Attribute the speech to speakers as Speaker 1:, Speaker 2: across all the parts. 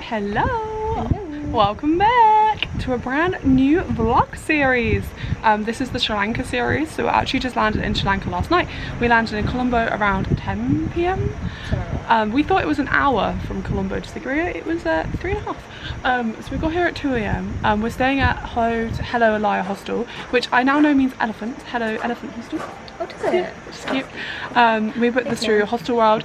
Speaker 1: Hello! Welcome back to a brand new vlog series. This is the Sri Lanka series, so we actually just landed in Sri Lanka last night. We landed in Colombo around 10 p.m. We thought it was an hour from Colombo to Sigiriya. It was 3.5. So we got here at 2 a.m. We're staying at Hello Eliya hostel, which I now know means elephant. Hello Elephant Hostel.
Speaker 2: Oh, does it?
Speaker 1: Yeah, which is cute. We booked this through Hostel World.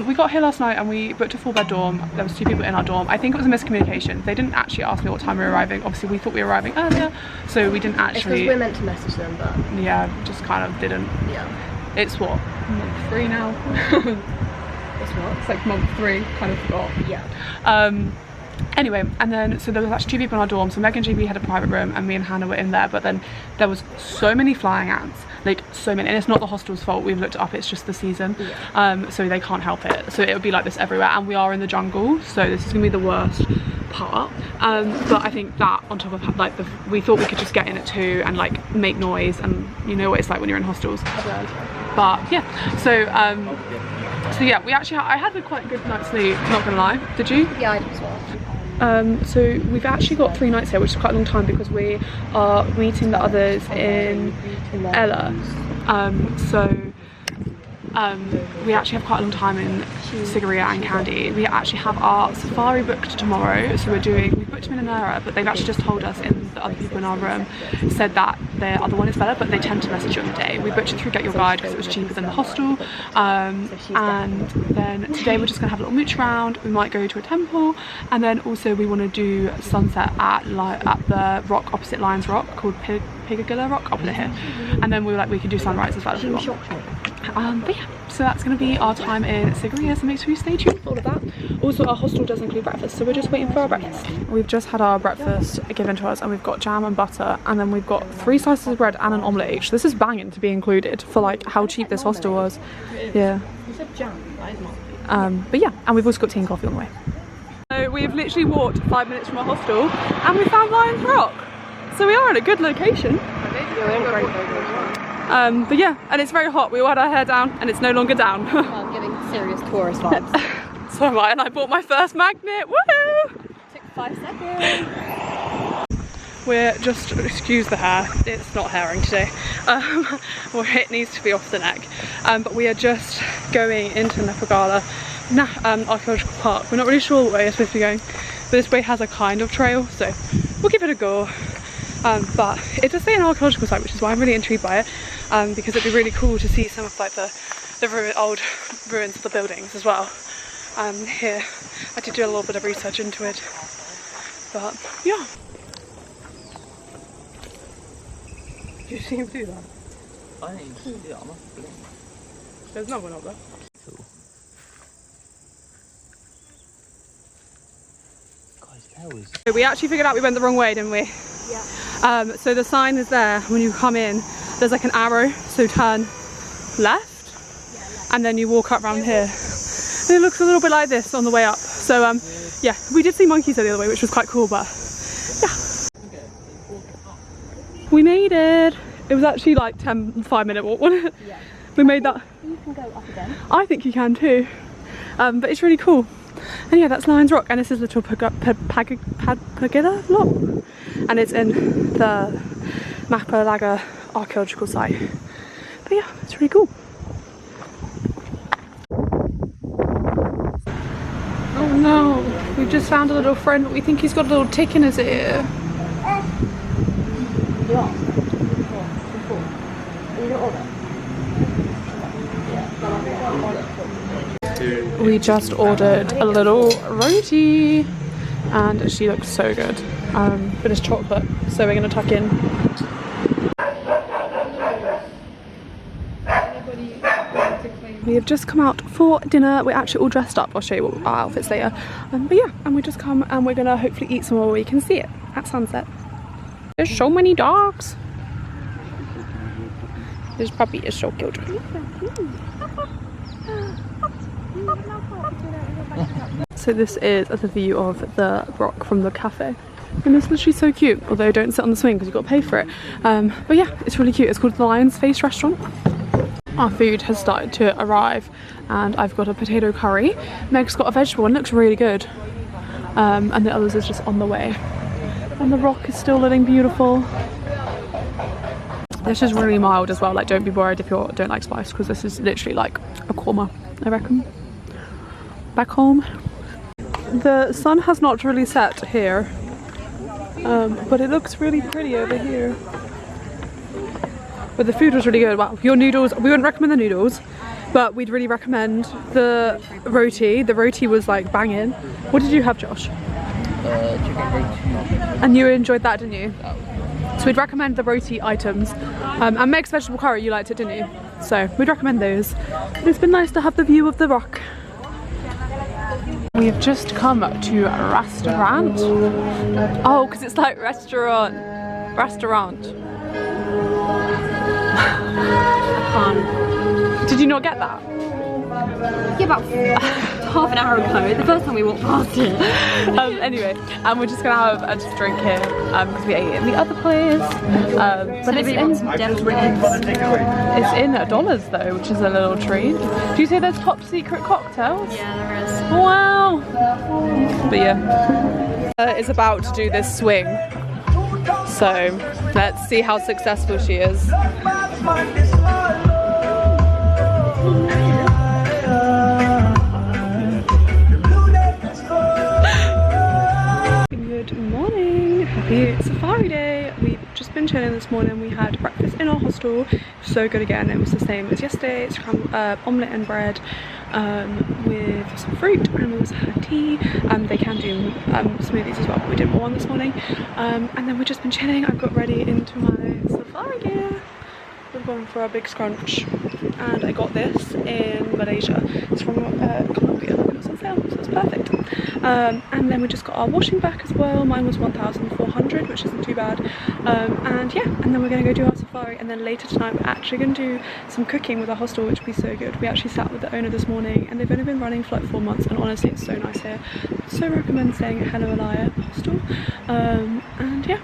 Speaker 1: We got here last night and we booked a 4-bed dorm. There was 2 people in our dorm. I think it was a miscommunication. They didn't actually ask me what time we were arriving. Obviously we thought we were arriving earlier, so we didn't actually.
Speaker 2: Because we're meant to message them, but
Speaker 1: yeah, just kind of didn't.
Speaker 2: Yeah.
Speaker 1: It's what, month 3 now?
Speaker 2: It's what?
Speaker 1: It's like month 3, kind of forgot.
Speaker 2: Yeah.
Speaker 1: Anyway, and then so there was actually 2 people in our dorm. So Meg and GB had a private room and me and Hannah were in there, but then there was so many flying ants, like so many, and it's not the hostel's fault. We've looked it up, it's just the season. Yeah. So they can't help it, so it would be like this everywhere, and we are in the jungle, so this is gonna be the worst part. But I think that on top of like we thought we could just get in at 2 and like make noise, and you know what it's like when you're in hostels. But yeah, so yeah, we actually I had a quite good night's sleep, not gonna lie. Did you?
Speaker 2: Yeah, I did as well.
Speaker 1: So we've actually got 3 nights here, which is quite a long time because we are meeting the others in Ella. We actually have quite a long time in Sigiriya and Kandy. We actually have our safari booked tomorrow, so we've booked them in an era, but they've actually just told us, in the other people in our room said that their other one is better, but they tend to message you on the day. We booked it through Get Your Guide because it was cheaper than the hostel, and then today we're just gonna have a little mooch around. We might go to a temple, and then also we want to do sunset at the rock opposite Lions Rock called Sigiriya Rock. I'll put it here, and then we can do sunrise as well if we want. But yeah, so that's going to be our time in Sigiriya, so make sure you stay tuned for all of that. Also, our hostel does include breakfast, so we're just waiting for our breakfast. We've just had our breakfast given to us, and we've got jam and butter, and then we've got 3 slices of bread and an omelette each. This is banging to be included for like how cheap this hostel was. Yeah.
Speaker 2: You said jam, that is not.
Speaker 1: But yeah, and we've also got tea and coffee on the way. So we've literally walked 5 minutes from our hostel, and we found Lions Rock. So we are in a good location. But yeah, and it's very hot. We all had our hair down and it's no longer down.
Speaker 2: I'm getting serious tourist vibes.
Speaker 1: So am I, and I bought my first magnet. Woohoo!
Speaker 2: Took 5 seconds.
Speaker 1: We're just, excuse the hair, it's not hairing today. Well, it needs to be off the neck. But we are just going into Nepagala Archaeological Park. We're not really sure what way we're supposed to be going, but this way has a kind of trail, so we'll give it a go. But it does say an archaeological site, which is why I'm really intrigued by it, because it'd be really cool to see some of like the old ruins of the buildings as well. Here, I did do a little bit of research into it, but yeah. Do you see him do that?
Speaker 3: I think yeah, I'm not blink.
Speaker 1: There's no one up there.
Speaker 3: Cool. Guys, that was...
Speaker 1: So we actually figured out we went the wrong way, didn't we?
Speaker 2: Yeah.
Speaker 1: So the sign is there when you come in. There's like an arrow, so turn left, and then you walk up around here. And it looks a little bit like this on the way up. So yeah, we did see monkeys there the other way, which was quite cool, but yeah. We made it. It was actually like 5-minute walk, wasn't it?
Speaker 2: Yeah.
Speaker 1: We made that.
Speaker 2: You can go up again.
Speaker 1: I think you can too. But it's really cool. And yeah, that's Lions Rock, and this is little Pagilla Lock, and it's in the Mapalaga archaeological site. But yeah, it's really cool. Oh no, we've just found a little friend, but we think he's got a little tick in his ear. We just ordered a little roti, and she looks so good. But it's chocolate, so we're gonna tuck in. We have just come out for dinner. We're actually all dressed up. I'll show you what our outfits later. But yeah, and we just come and we're gonna hopefully eat somewhere where we can see it at sunset. There's so many dogs. This puppy is so cute. So this is the view of the rock from the cafe, and it's literally so cute, although don't sit on the swing because you've got to pay for it. But yeah, it's really cute. It's called the Lion's Face Restaurant. Our food has started to arrive, and I've got a potato curry. Meg's got a vegetable and it looks really good. and the others is just on the way. And the rock is still looking beautiful. This is really mild as well, like don't be worried if you don't like spice, because this is literally like a korma, I reckon. Back home. The sun has not really set here, but it looks really pretty over here. But the food was really good. Wow, your noodles, we wouldn't recommend the noodles, but we'd really recommend the roti. The roti was like banging. What did you have, Josh?
Speaker 3: Chicken roti.
Speaker 1: And you enjoyed that, didn't you? So we'd recommend the roti items. And mixed vegetable curry, you liked it, didn't you? So we'd recommend those. But it's been nice to have the view of the rock. We have just come to a restaurant. Oh, because it's like restaurant. Did you not get that?
Speaker 2: Yeah, about half an hour ago, the first time we walked past it.
Speaker 1: Anyway, we're just gonna have a drink here because we ate in the other place. But it's in dollars though, which is a little treat. Do you say there's top secret cocktails?
Speaker 2: Yeah, there is.
Speaker 1: Wow. But yeah, is about to do this swing. So let's see how successful she is. Good morning, happy safari day. We've just been chilling this morning. We had breakfast in our hostel, so good again. It was the same as yesterday. It's omelette and bread with some fruit, and we also had tea. They can do smoothies as well, but we didn't want one this morning. And then we've just been chilling. I've got ready into my safari gear. We're going for a big scrunch, and I got this in Malaysia. It's from Colombia, and it's on sale, so it's perfect. And then we just got our washing back as well. Mine was 1,400, which isn't too bad. And yeah, and then we're going to go do our safari, and then later tonight we're actually going to do some cooking with our hostel, which will be so good. We actually sat with the owner this morning, and they've only been running for like 4 months, and honestly it's so nice here. So recommend staying at Hello Eliya hostel. And yeah,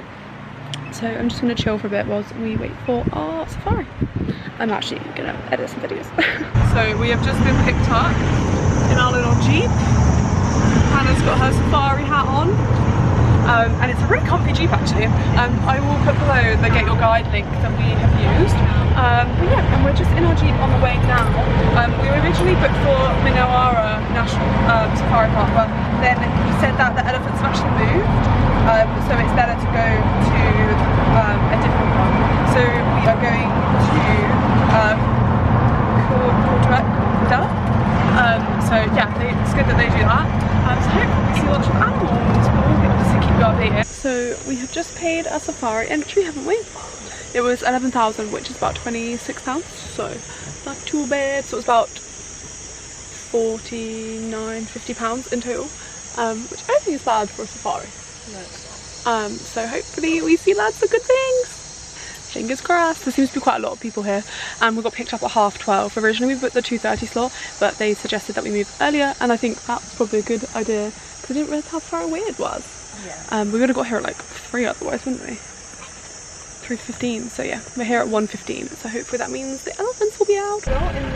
Speaker 1: so I'm just going to chill for a bit whilst we wait for our safari. I'm actually going to edit some videos. So we have just been picked up in our little Jeep. Hannah's got her safari hat on, and it's a really comfy Jeep actually. I will put below the Get Your Guide link that we have used. But yeah, and we're just in our Jeep on the way now. We were originally booked for Minowara National Safari Park, but then he said that the elephants have actually moved, so it's better to go to a different one. So we are going to Cordella. So yeah, it's good that they do that. So hopefully we see lots of animals, but we'll obviously keep you updated. So we have just paid a safari entry, haven't we? It was 11,000, which is about £26, so not too bad. So it was about £49–50 in total, which I don't think is bad for a safari.
Speaker 2: No.
Speaker 1: So hopefully we see lots of good things. Fingers crossed. There seems to be quite a lot of people here, and we got picked up at 12:30. Originally we booked the 2:30 slot, but they suggested that we move earlier, and I think that's probably a good idea because I didn't realise how far away it was.
Speaker 2: Yeah.
Speaker 1: We would have got here at like 3 otherwise, wouldn't we? 3:15. So yeah, we're here at 1:15. So hopefully that means the elephants will be out.
Speaker 2: Not in the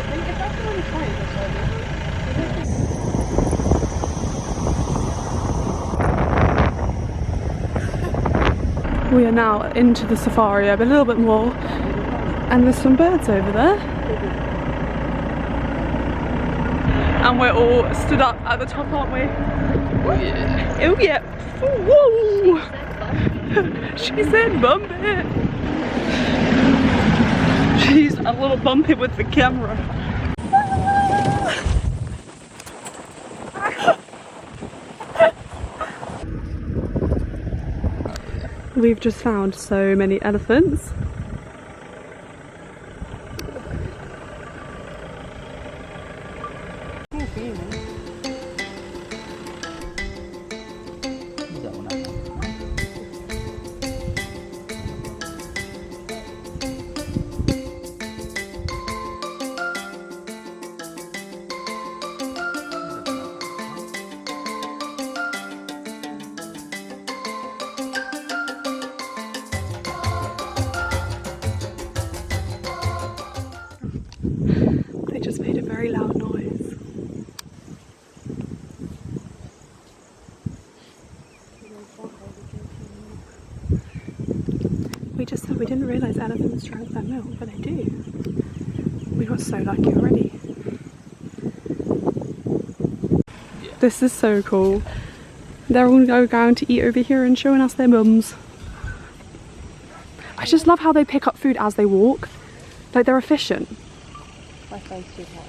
Speaker 2: thing. If that's the one you're trying to
Speaker 1: We are now into the safari a little bit more, and there's some birds over there. And we're all stood up at the top, aren't we? Oh yeah. Oh yeah. Whoa. She said bump it. She's a little bumpy with the camera. We've just found so many elephants. just said we didn't realise elephants drank their milk, but they do. We got so lucky already. Yeah. This is so cool. They're all going to eat over here and showing us their mums. I just love how they pick up food as they walk. Like, they're efficient.
Speaker 2: My face too hot.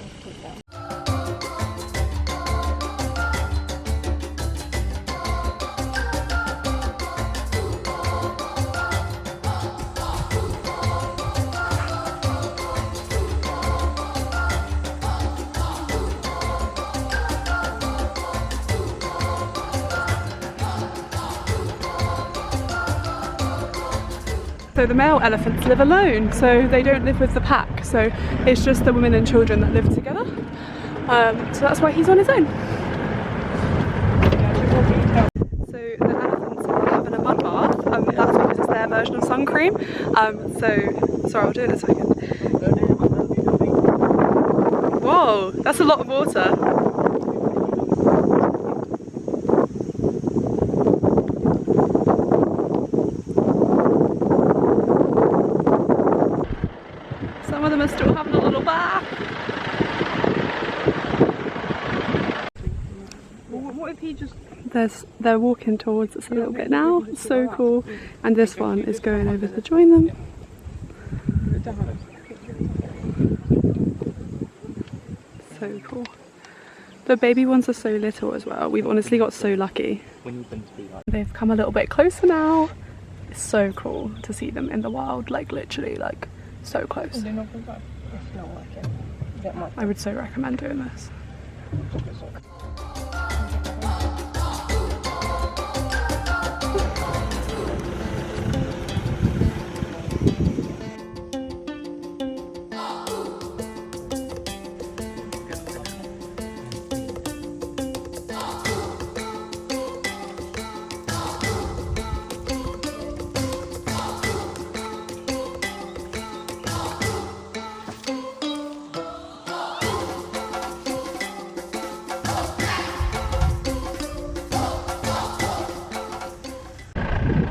Speaker 1: So the male elephants live alone, so they don't live with the pack, so it's just the women and children that live together. So that's why he's on his own. So the elephants are having a mud bath, that's because it's their version of sun cream. Sorry, I'll do it in a second. Whoa, that's a lot of water. Some of them are still having a little bath. What if he just... They're walking towards us a little bit now. It's so cool. And this one is going over to join them. So cool. The baby ones are so little as well. We've honestly got so lucky. They've come a little bit closer now. It's so cool to see them in the wild, like literally, like so close. I would so recommend doing this.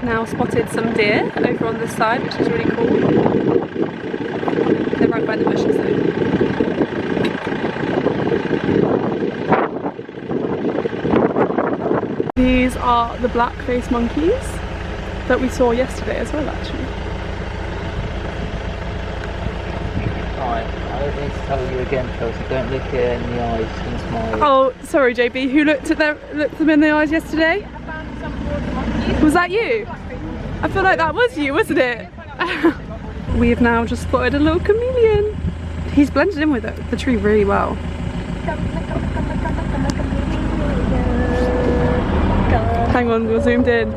Speaker 1: Now spotted some deer over on this side, which is really cool. They're right by the bushes though. These are the black-faced monkeys that we saw yesterday as well, actually.
Speaker 3: Alright, I don't need to tell you again, Chelsea, don't look it in the eyes and smile.
Speaker 1: Oh, sorry JB, who looked them in the eyes yesterday? Was that you? I feel like that was you, wasn't it? We've now just spotted a little chameleon. He's blended in with the tree really well. Hang on, we're zoomed in.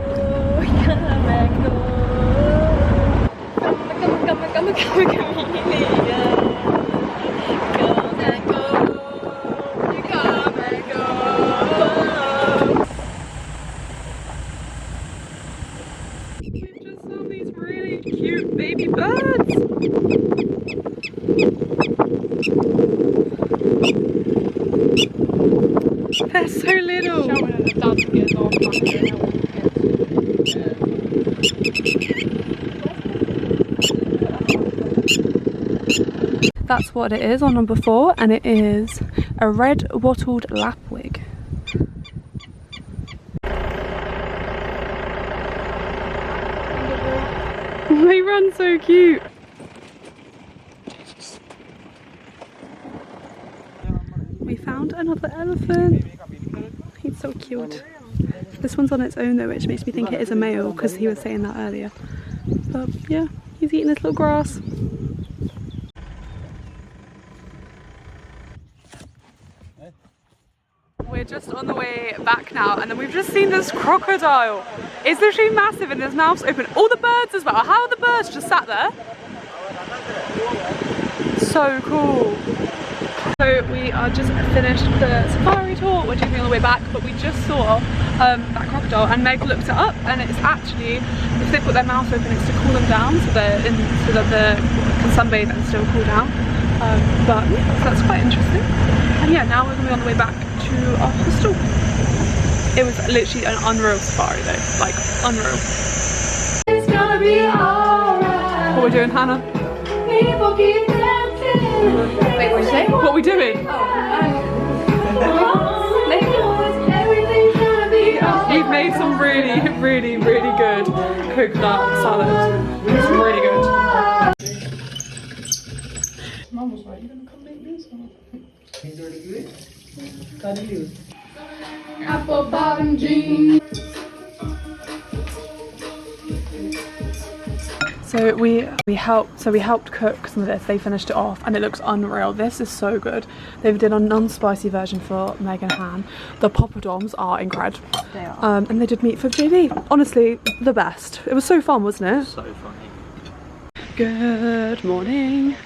Speaker 1: We've just saw these really cute baby birds. They're so little. That's what it is on number 4, and it is a red wattled lapwing. They run so cute. We found another elephant. He's so cute. This one's on its own though, which makes me think it is a male because he was saying that earlier. But yeah, he's eating his little grass. We're just on the way back now, and then we've just seen this crocodile. It's literally massive and his mouth's open. All the birds as well. How are the birds just sat there? So cool. So we are just finished the safari tour. We're taking on the way back, but we just saw that crocodile, and Meg looked it up, and it's actually, if they put their mouth open, it's to cool them down, so that they can sunbathe and still cool down. But yeah, so that's quite interesting. And yeah, now we're gonna be on the way back to our hostel. It was literally an unreal safari though, like unreal. It's gonna be alright. we're doing, Hannah?
Speaker 2: Wait, what did you say?
Speaker 1: What are we doing? We've made some really good coconut salad. It's really good. Mum was right, you gonna come make me some? He's already good. Kandy. Apple bottom jeans. So we helped cook some of this. They finished it off and it looks unreal. This is so good. They did a non-spicy version for Meg and Han. The poppadoms are incredible.
Speaker 2: They are.
Speaker 1: And they did meat for JD. Honestly, the best. It was so fun, wasn't it?
Speaker 3: So funny.
Speaker 1: Good morning.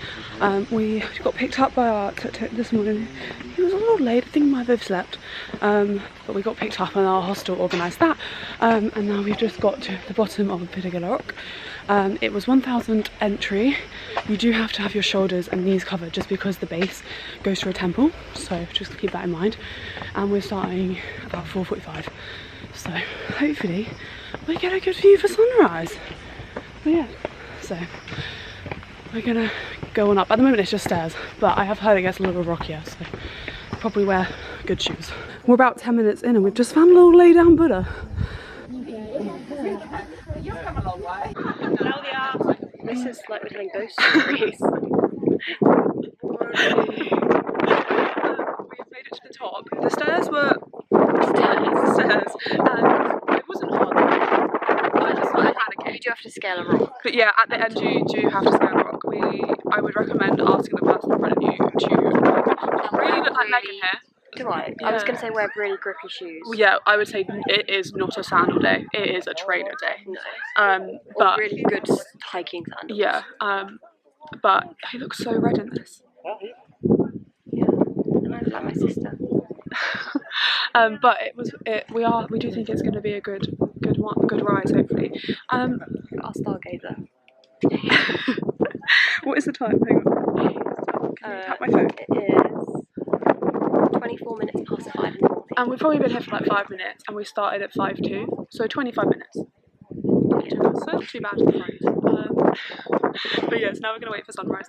Speaker 1: We got picked up by our tuk-tuk this morning. He was a little late, I think we might have overslept. But we got picked up and our hostel organised that. And now we've just got to the bottom of a particular rock. It was 1,000 entry. You do have to have your shoulders and knees covered just because the base goes through a temple. So just keep that in mind. And we're starting about 4:45. So hopefully we get a good view for sunrise. But yeah, so we're gonna go on up. At the moment it's just stairs, but I have heard it gets a little rockier, so probably wear good shoes. We're about 10 minutes in and we've just found a little lay down Buddha.
Speaker 2: This is like we're telling ghost stories.
Speaker 1: We've made it to the top. The stairs were stairs, and it wasn't hard. I just started panicking.
Speaker 2: You do have to scale a rock.
Speaker 1: But yeah, at the end you do have to scale a rock. I would recommend asking the person in front of you to really look like Megan here.
Speaker 2: Do I? I was going to say wear really grippy shoes.
Speaker 1: Yeah, I would say it is not a sandal day. It is a trainer day.
Speaker 2: No.
Speaker 1: But
Speaker 2: or really good hiking sandals.
Speaker 1: yeah, but he looks so red in this.
Speaker 2: Yeah, and I look like my sister.
Speaker 1: But we do think it's going to be a good rise, hopefully.
Speaker 2: Our stargazer.
Speaker 1: What is the time? Hang on. Can you tap my phone?
Speaker 2: It is 24 minutes past 5 in the morning.
Speaker 1: And we've probably been here for like 5 minutes, and we started at 5:02, so 25 minutes. So not too bad. But yes, now we're gonna wait for sunrise.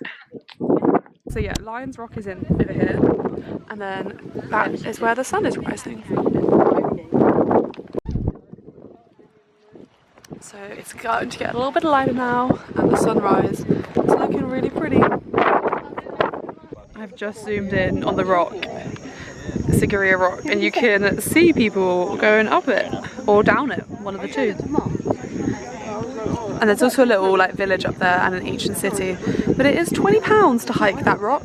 Speaker 1: So yeah, Lions Rock is in over here, and then that is where the sun is rising. So it's going to get a little bit lighter now, and the sunrise is looking really pretty. I've just zoomed in on the rock, Sigiriya rock, and you can see people going up it or down it, one of the two. And there's also a little like village up there and an ancient city, but it is £20 to hike that rock,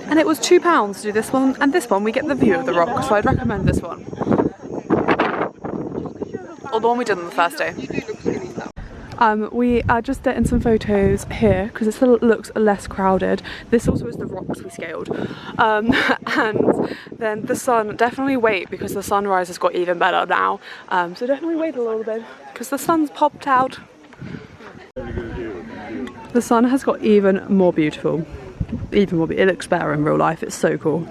Speaker 1: and it was £2 to do this one, and this one we get the view of the rock, so I'd recommend this one, or the one we did on the first day. We are just getting some photos here because it still looks less crowded. This also is the rocks we scaled. And then the sun, definitely wait because the sunrise has got even better now. So definitely wait a little bit because the sun's popped out. The sun has got even more beautiful. It looks better in real life, it's so cool.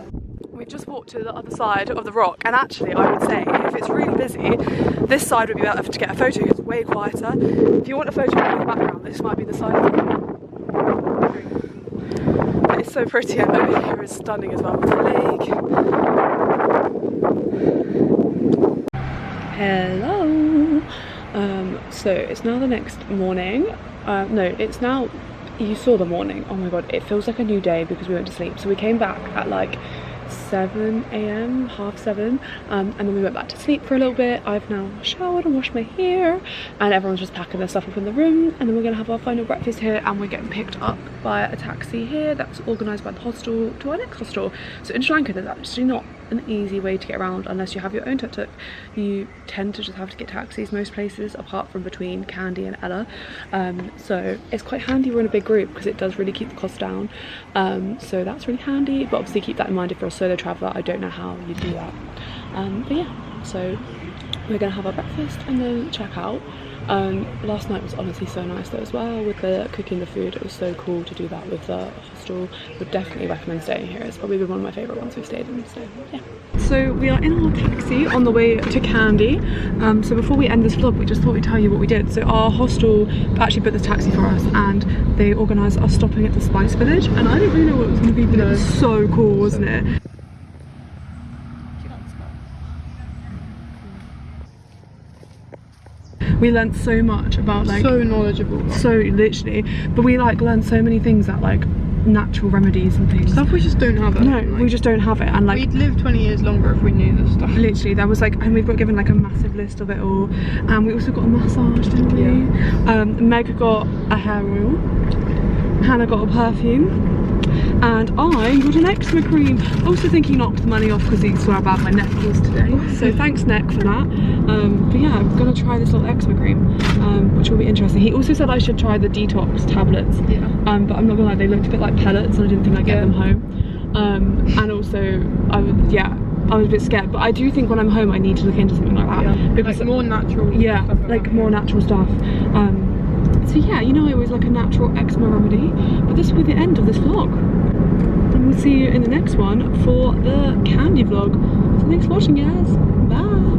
Speaker 1: We just walked to the other side of the rock, and actually I would say if it's really busy, this side would be better to get a photo because it's way quieter. If you want a photo in the background, this might be the side. But it's so pretty, and over here is stunning as well with the lake. Hello! So it's now the next morning. No, it's now, you saw the morning. Oh my god, it feels like a new day because we went to sleep. So we came back at like 7 AM, half 7, and then we went back to sleep for a little bit. I've now showered and washed my hair, and everyone's just packing their stuff up in the room, and then we're gonna have our final breakfast here, and we're getting picked up by a taxi here that's organised by the hostel to our next hostel. So in Sri Lanka there's actually not an easy way to get around unless you have your own tuk-tuk. You tend to just have to get taxis most places apart from between Kandy and Ella, so it's quite handy we're in a big group because it does really keep the cost down, so that's really handy, but obviously keep that in mind if you're a solo traveller. I don't know how you do that, but yeah, so we're gonna have our breakfast and then check out. Last night was honestly so nice though as well, with the cooking the food. It was so cool to do that with the hostel. Would definitely recommend staying here. It's probably been one of my favourite ones we've stayed in, so yeah. So we are in our taxi on the way to Kandy. So before we end this vlog, we just thought we'd tell you what we did. So our hostel actually booked the taxi for us, and they organised us stopping at the Spice Village, and I didn't really know what it was going to be, but it was so cool, wasn't it? We learnt so much about like,
Speaker 4: so knowledgeable,
Speaker 1: so literally, but we like learned so many things that like natural remedies and things.
Speaker 4: Stuff we just don't have it.
Speaker 1: No,
Speaker 4: like,
Speaker 1: we just don't have it, and like
Speaker 4: we'd live 20 years longer if we knew this stuff.
Speaker 1: Literally, there was like, and we've got given like a massive list of it all, and we also got a massage, didn't we? Yeah. Meg got a hair oil, Hannah got a perfume, and I got an eczema cream. Also think he knocked the money off because he saw how bad my neck was today. So thanks Neck for that. But yeah, I'm gonna try this little eczema cream, which will be interesting. He also said I should try the detox tablets. Yeah. But I'm not gonna lie, they looked a bit like pellets, and I didn't think I'd get them home. And also, I was a bit scared, but I do think when I'm home I need to look into something like that.
Speaker 4: Yeah.
Speaker 1: Because
Speaker 4: like more natural.
Speaker 1: Yeah,
Speaker 4: stuff
Speaker 1: like more natural stuff. So yeah, you know I always like a natural eczema remedy, but this will be the end of this vlog. And we'll see you in the next one for the Kandy vlog. So thanks for watching, guys. Bye.